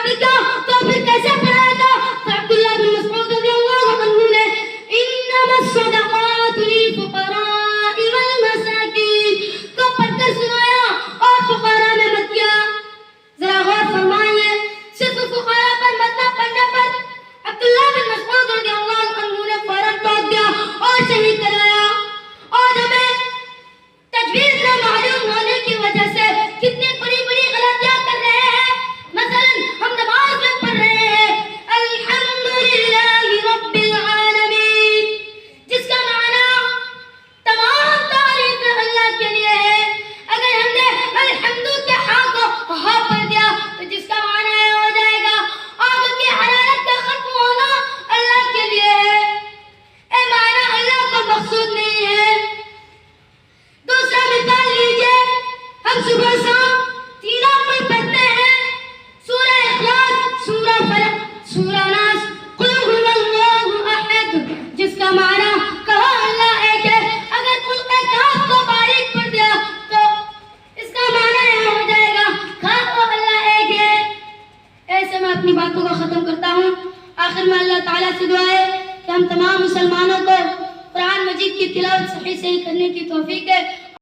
نہیں کیا تو پھر کیسے پڑھایا تھا؟ تو عبداللہ بن مسعود رضی اللہ عنہ نے انما الصدقات للفقراء والمساکین کو پڑھ کر سنایا اور فقراء میں مت کیا. ذرا غور فرمائیے, صرف فقراء پر مت نہ پڑھنے پر عبداللہ بن مسعود رضی اللہ عنہ نے فوراً ٹوک دیا اور شہید کرایا. اور ہمیں تجوید نہ معلوم ہونے کی وجہ سے کتنی بڑی بڑی غلطیاں کر رہے ہیں. مثلا ہم نماز میں پڑھ رہے ہیں الحمدللہ رب العالمین, جس کا معنی تمام تعریف اللہ کے لیے ہے. اگر ہم نے الحمد کے ہاں کو ہاں پڑھ دیا تو جس کا معنی یہ ہو جائے گا آگ کی حرارت کا ختم ہونا اللہ کے لیے ہے. اے معنی اللہ کو مقصود نہیں ہے. دوسرا مثال لیجئے, ہم صبح شام تینوں پر پڑھتے ہیں سورہ اخلاص, سورہ فلق, سورہ ناس, قل هو اللہ احد, جس کا معنی کہا اللہ ایک ہے. اگر قل کے کاف کو باریک پڑھ دیا تو اس کا معنی یہ ہو جائے گا کہا اللہ ایک ہے. ایسے میں اپنی باتوں کو ختم کرتا ہوں. آخر میں اللہ تعالیٰ سے دعا ہے کہ ہم تمام مسلمانوں کو قرآن مجید کی تلاوت صحیح کرنے کی توفیق دے.